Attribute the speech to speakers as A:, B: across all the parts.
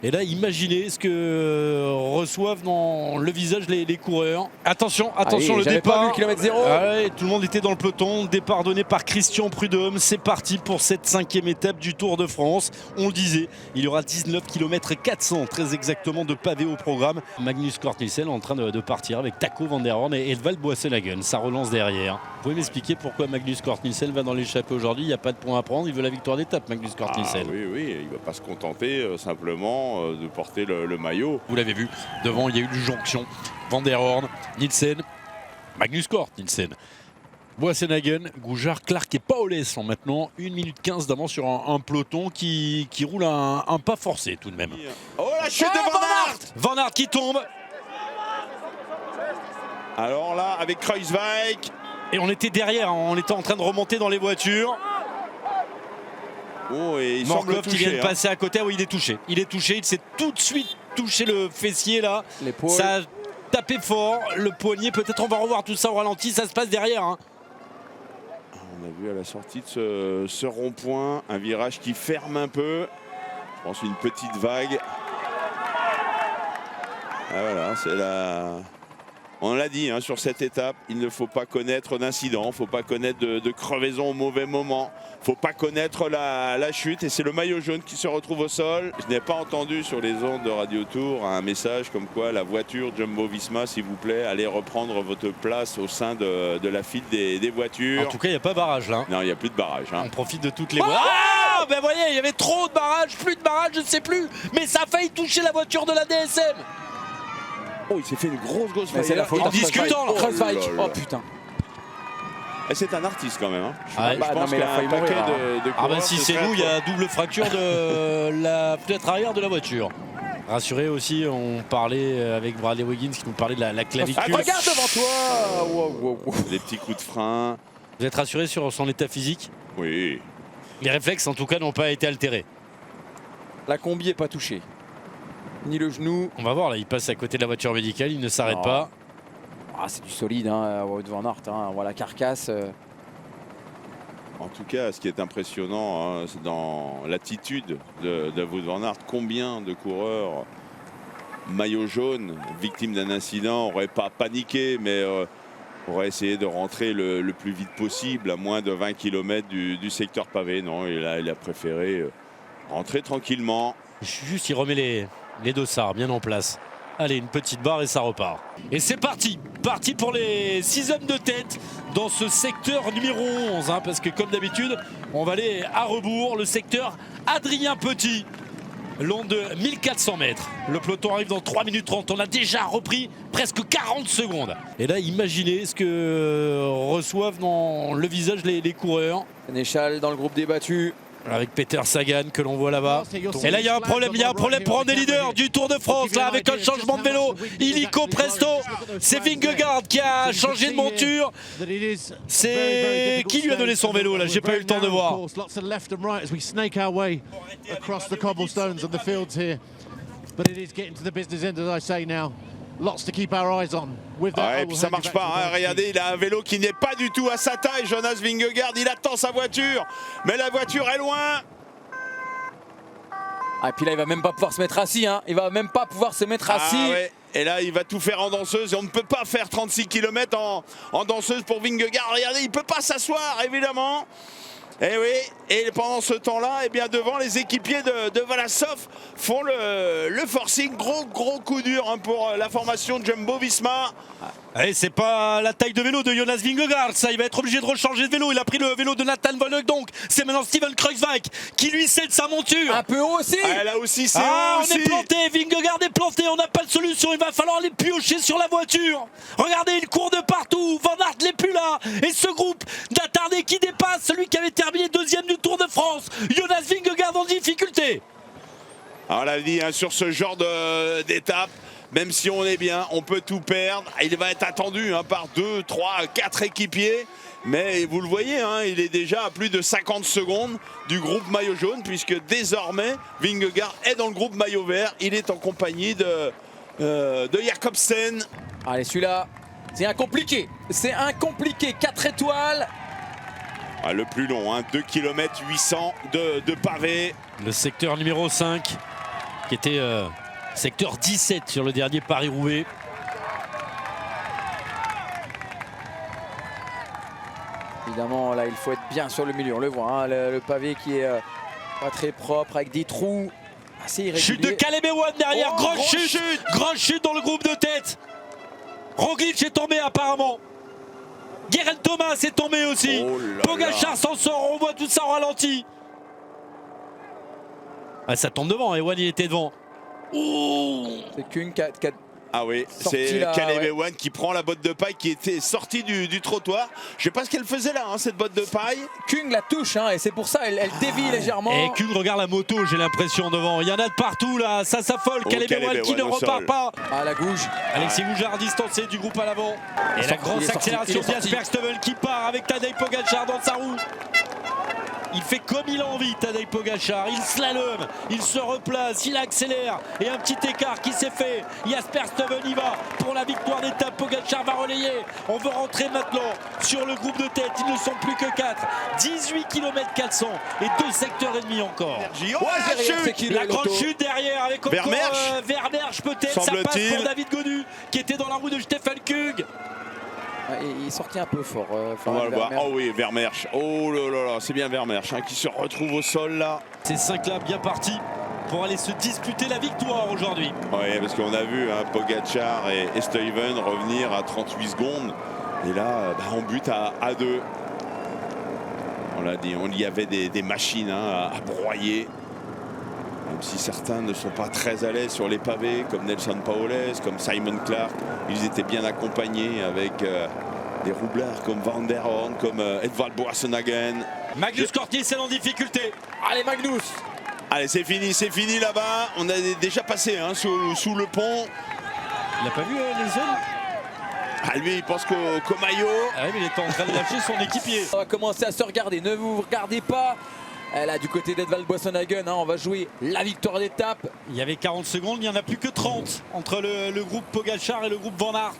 A: Et là, imaginez ce que reçoivent dans le visage les coureurs. Attention, le départ.
B: Pas vu, kilomètre zéro.
A: Allez, tout le monde était dans le peloton. Départ donné par Christian Prudhomme. C'est parti pour cette 5e étape du Tour de France. On le disait, il y aura 19 km 400 très exactement de pavés au programme. Magnus Cort Nielsen en train de partir avec Taco van der Hoorn et Edvald Boasson-Hagen. Ça relance derrière. Vous pouvez m'expliquer pourquoi Magnus Cort Nielsen va dans l'échappée aujourd'hui? Il n'y a pas de point à prendre. Il veut la victoire d'étape, Magnus Cort Nielsen.
C: Oui, il ne va pas se contenter simplement de porter le maillot.
A: Vous l'avez vu, devant il y a eu une jonction. Van der Hoorn, Nielsen, Magnus Cort Nielsen, Boasson-Hagen, Goujard, Clark et Paoles sont maintenant 1 minute 15 d'avance sur un peloton qui roule un pas forcé tout de même.
C: Oh, la chute de Van Aert!
A: Van Aert qui tombe.
C: Alors là, avec Kruijswijk.
A: Et on était derrière, on était en train de remonter dans les voitures.
C: Oh, et il
A: Morkov
C: semble touché,
A: qui vient de passer à côté. Oui, il est touché. Il s'est tout de suite touché le fessier là.
B: L'épaule.
A: Ça a tapé fort. Le poignet, peut-être on va revoir tout ça au ralenti. Ça se passe derrière.
C: On a vu à la sortie de ce rond-point un virage qui ferme un peu. Je pense une petite vague. Ah, voilà, c'est la... On l'a dit sur cette étape, il ne faut pas connaître d'incident, il ne faut pas connaître de crevaison au mauvais moment, il ne faut pas connaître la chute, et c'est le maillot jaune qui se retrouve au sol. Je n'ai pas entendu sur les ondes de Radio Tour un message comme quoi la voiture Jumbo-Visma, s'il vous plaît, allez reprendre votre place au sein de la file des voitures.
A: En tout cas, il n'y a pas barrage là.
C: Non, il n'y a plus de barrage.
A: On profite de toutes les voies. Ah, ben voyez, il y avait trop de barrages, plus de barrages, je ne sais plus. Mais ça a failli toucher la voiture de la DSM.
C: Oh, il s'est fait une grosse
B: Mais c'est la faute
A: En
B: à
A: discutant, là.
B: Kruijswijk.
C: Oh là là.
B: Oh putain.
C: Et c'est un artiste quand même.
A: Ouais.
C: Je pense qu'il y a un paquet de
A: Ah
C: coureurs,
A: bah si
C: ce
A: c'est
C: serait
A: nous, il y a double fracture de la fenêtre arrière de la voiture. Rassurez aussi, on parlait avec Bradley Wiggins qui nous parlait de la clavicule.
B: Ah, regarde devant toi. Wow.
C: des petits coups de frein.
A: Vous êtes rassuré sur son état physique?
C: Oui.
A: Les réflexes en tout cas n'ont pas été altérés.
B: La combi est pas touchée. Ni le genou.
A: On va voir là, il passe à côté de la voiture médicale, il ne s'arrête
B: Non.
A: pas.
B: Ah, c'est du solide, Wout van Aert. On voit la carcasse.
C: En tout cas, ce qui est impressionnant, c'est dans l'attitude de Wout van Aert. Combien de coureurs maillot jaune, victimes d'un incident, n'auraient pas paniqué, mais auraient essayé de rentrer le plus vite possible, à moins de 20 km du secteur pavé. Non, et là, il a préféré rentrer tranquillement.
A: Juste, il remet les dossards bien en place. Allez, une petite barre et ça repart. Et c'est parti. Parti pour les 6 hommes de tête dans ce secteur numéro 11. Parce que comme d'habitude, on va aller à rebours. Le secteur Adrien Petit, long de 1400 mètres. Le peloton arrive dans 3 minutes 30. On a déjà repris presque 40 secondes. Et là, imaginez ce que reçoivent dans le visage les coureurs.
B: Sénéchal dans le groupe des battus.
A: Avec Peter Sagan que l'on voit là-bas. Et là il y a un problème pour un des leaders du Tour de France là, avec un changement de vélo. Illico Presto, c'est Vingegaard qui a changé de monture. C'est qui lui a donné son vélo là? J'ai pas eu le temps de voir.
C: Ouais, et puis ça marche pas, regardez, il a un vélo qui n'est pas du tout à sa taille, Jonas Vingegaard, il attend sa voiture, mais la voiture est loin.
B: Ah, et puis là, il va même pas pouvoir se mettre assis. Il va même pas pouvoir se mettre assis.
C: Ouais. Et là, il va tout faire en danseuse, et on ne peut pas faire 36 km en danseuse pour Vingegaard. Regardez, il peut pas s'asseoir, évidemment. Et oui, et pendant ce temps-là, eh bien devant, les équipiers de Vlasov font le forcing. Gros coup dur pour la formation de Jumbo-Visma.
A: Et c'est pas la taille de vélo de Jonas Vingegaard, ça, il va être obligé de rechanger de vélo. Il a pris le vélo de Nathan Van Hooydonk, donc c'est maintenant Steven Kruijswijk qui lui cède sa monture.
B: Un peu haut aussi.
C: Ah, là aussi, c'est haut
A: on
C: aussi.
A: est planté, Vingegaard est planté, on n'a pas de solution, il va falloir aller piocher sur la voiture. Regardez, il court de partout, Van Aert n'est plus là. Et ce groupe d'attardés qui dépasse celui qui avait terminé 2e du Tour de France, Jonas Vingegaard en difficulté.
C: Alors, on l'a dit, sur ce genre d'étape, même si on est bien, on peut tout perdre. Il va être attendu par 2, 3, 4 équipiers. Mais vous le voyez, il est déjà à plus de 50 secondes du groupe maillot jaune, puisque désormais, Vingegaard est dans le groupe maillot vert. Il est en compagnie de Jakobsen.
B: Allez, celui-là, c'est un compliqué. C'est un compliqué. 4 étoiles.
C: Le plus long, 2 km 800 de pavés.
A: Le secteur numéro 5. qui était secteur 17 sur le dernier Paris-Roubaix.
B: Évidemment, là, il faut être bien sur le milieu. On le voit, hein, le pavé qui est pas très propre, avec des trous assez irréguliers.
A: Chute de Caleb Ewan derrière,
C: Oh,
A: grande chute dans le groupe de tête. Roglic est tombé apparemment. Geraint Thomas est tombé aussi.
C: Oh là
A: Pogačar
C: là.
A: s'en sort, on voit tout ça au ralenti. Ah, ça tombe devant, Ewan il était devant. Ouh.
B: C'est qu'une 4.
C: Ah oui,
B: Sorti
C: c'est
B: là,
C: Caleb
B: ouais.
C: Ewan qui prend la botte de paille qui était sortie du trottoir. Je sais pas ce qu'elle faisait là, hein, cette botte de paille.
B: Kung la touche, hein, et c'est pour ça elle dévie légèrement.
A: Et Kuhn regarde la moto, j'ai l'impression devant. Il y en a de partout là, ça s'affole.
C: Oh,
A: Caleb Ewan qui ne
C: Ewan au
A: repart
C: sol.
A: pas.
B: À la gouge.
A: Alexis Goujard distancé du groupe à l'avant. Et la grosse accélération de Jasper Stuyven qui part avec Tadej Pogačar dans sa roue. Il fait comme il a envie, Tadej Pogačar. Il slalom, il se replace, il accélère. Et un petit écart qui s'est fait. Jasper Stuyven y va pour la victoire d'étape. Pogačar va relayer. On veut rentrer maintenant sur le groupe de tête. Ils ne sont plus que 4. 18 km 400 et 2 secteurs et demi encore.
C: Oh, la
B: derrière,
C: chute.
B: c'est qui,
A: La grande
B: l'auto.
A: chute derrière avec encore
C: Vermeersch.
A: Vermeersch peut-être. Ça passe
C: Semble-t-il.
A: pour David Gonu qui était dans la roue de Stefan Kung.
B: Ouais, il est sorti un peu fort.
C: On va le voir.
B: Vermeersch.
C: Oh oui, Vermeersch. Oh là là là, c'est bien Vermeersch hein, qui se retrouve au sol là.
A: Ces 5-là bien partis pour aller se disputer la victoire aujourd'hui.
C: Oui, parce qu'on a vu hein, Pogačar et Stuyven revenir à 38 secondes. Et là, on bute à 2. On l'a dit, il y avait des machines hein, à broyer. Même si certains ne sont pas très à l'aise sur les pavés, comme Nelson Paoles, comme Simon Clark, ils étaient bien accompagnés avec des roublards comme Van der Horn, comme Edvald Boasson-Hagen.
A: Magnus Cort Nielsen en difficulté.
B: Allez, Magnus.
C: Allez, c'est fini là-bas. On a déjà passé hein, sous le pont.
A: Il n'a pas vu Nielsen?
C: Ah, lui, il pense qu'au maillot.
A: Ah oui, mais il était en train de lâcher son équipier.
B: On va commencer à se regarder. Ne vous regardez pas. Là, du côté d'Edvald Boasson-Hagen, hein, on va jouer la victoire d'étape.
A: Il y avait 40 secondes, il n'y en a plus que 30 entre le groupe Pogačar et le groupe Van Aert.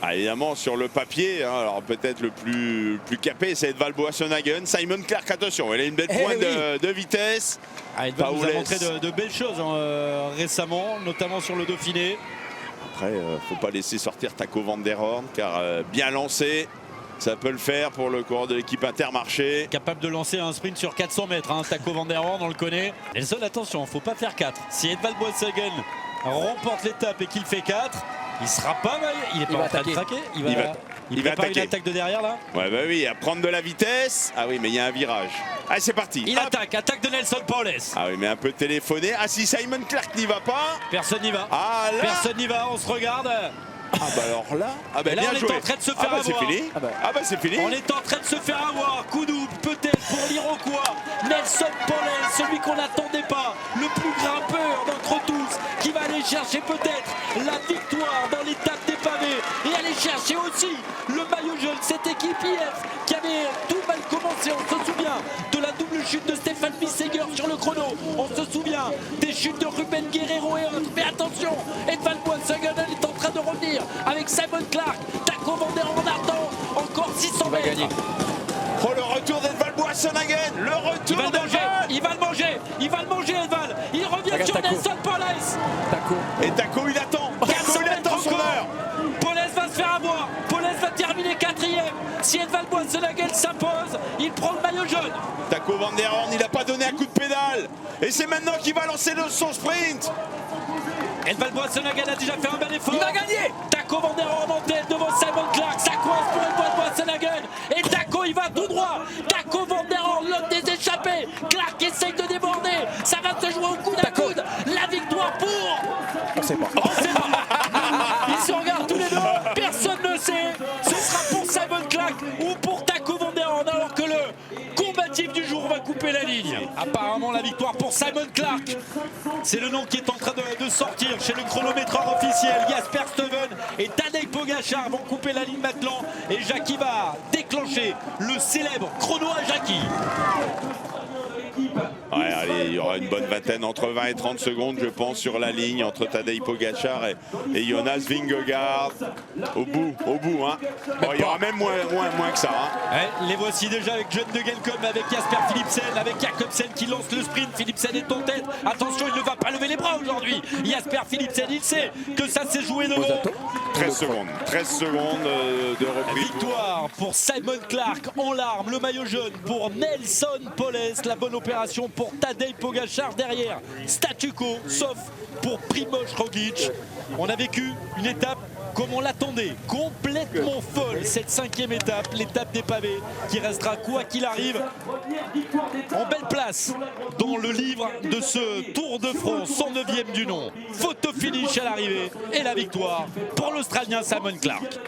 C: Ah, évidemment, sur le papier, hein, alors peut-être le plus capé, c'est Edvald Boasson-Hagen. Simon Clark, attention, il a une belle pointe de vitesse.
A: Ah, Edvald nous a
C: Paoles.
A: montré de belles choses hein, récemment, notamment sur le Dauphiné.
C: Après, faut pas laisser sortir Taco Van der Horn, car bien lancé, ça peut le faire pour le coureur de l'équipe Intermarché.
A: Capable de lancer un sprint sur 400 mètres, hein, Taco Van der Horn, on le connaît. Nelson, attention, faut pas faire 4. Si Edvald Boasson-Hagen remporte l'étape et qu'il fait 4, il sera pas mal. Il est pas
B: va
A: en train de
B: attaquer.
A: traquer. Il
C: va
A: prépare une
C: attaquer.
A: attaque de derrière là.
C: Ouais, bah oui, à prendre de la vitesse. Ah oui, mais il y a un virage. Allez, c'est parti.
A: Il
C: Hop.
A: attaque de Nelson Paoles.
C: Ah oui, mais un peu téléphoné. Ah, si Simon Clark n'y va pas.
A: Personne n'y va.
C: Ah là.
A: Personne n'y va, on se regarde.
C: Ah bah alors là. Ah bah
A: Et là,
C: bien
A: on est
C: joué.
A: en train de se faire
C: ah bah c'est
A: avoir.
C: fini.
B: Ah bah.
C: Ah bah c'est fini.
A: On est en train de se faire avoir. Coup double peut-être pour l'Iroquois. Nelson Paoles, celui qu'on n'attendait pas. Le plus grimpeur d'entre tous qui va aller chercher peut-être la victoire dans l'étape des pavés. Et aller chercher aussi le maillot jaune. Cette équipe IF qui avait tout mal commencé. On se souvient de la double chute de Stefan Bissegger sur le chrono. On se souvient des chutes de Ruben Guerrero et autres. Mais attention, Edvald Boasson-Hagen est en train de revenir avec Simon Clark. Taco Van der Horn attend encore 600
B: Il va
A: mètres.
B: gagner.
C: Oh, le retour d'Edvald Boasson-Hagen. Le
A: Il va
C: retour
A: le manger,
C: d'Edvald.
A: il va le manger, il va le manger Edvald. Il revient
B: Regarde
A: sur
B: Taco.
A: Nelson Paoles.
B: Taco.
C: Et Taco, il attend.
A: 400
C: Taco, il
A: mètres
C: attend son
A: encore.
C: heure.
A: Paoles va se faire avoir. Paoles va terminer 4e. Si Edvald Boasson-Hagen s'impose, il prend le maillot jaune.
C: Taco Van der Horn, il n'a pas donné un coup de pédale. Et c'est maintenant qu'il va lancer son sprint.
A: Edvald Boasson-Hagen a déjà fait un bel effort.
B: Il va gagner.
A: Taco Van der Horn en tête devant Simon Clark. Ça coince pour Edvald Boasson-Hagen. Et Taco, il va tout droit. Taco Van der Horn, l'homme des échappés. Clark essaye de déborder. Ça va se jouer au coude à
B: Taco.
A: coude. La victoire pour...
B: On sait pas.
A: On sait pas. Ils se regardent tous les deux. Personne ne sait. Ce sera pour Simon Clark ou pour Taco Van der Horn. Alors que le combatif du jour va couper la ligne. Apparemment, la victoire pour Simon Clark. C'est le nom qui est en train de sortir chez le chronométreur officiel. Jasper Stuyven et Tadej Pogačar vont couper la ligne maintenant. Et Jackie va déclencher le célèbre chrono à Jackie.
C: Ouais, allez, il y aura une bonne vingtaine, entre 20 et 30 secondes, je pense, sur la ligne entre Tadej Pogačar et Jonas Vingegaard. Au bout, hein. Bon, il y aura même moins que ça. Hein.
A: Ouais, les voici déjà avec John de Gelcom, avec Jasper Philipsen, avec Jacobsen qui lance le sprint. Philipsen est en tête. Attention, il ne va pas lever les bras aujourd'hui. Jasper Philipsen, il sait que ça s'est joué devant.
C: 13 secondes de reprise.
A: Victoire pour Simon Clark en larmes, le maillot jaune pour Nelson Poles, la bonne opération pour Tadej Pogačar derrière. Statu quo, sauf pour Primož Roglič. On a vécu une étape comme on l'attendait, complètement folle cette 5e étape, l'étape des pavés, qui restera quoi qu'il arrive en belle place dans le livre de ce Tour de France, 109e du nom. Photo finish à l'arrivée et la victoire pour l'Australien Simon Clark.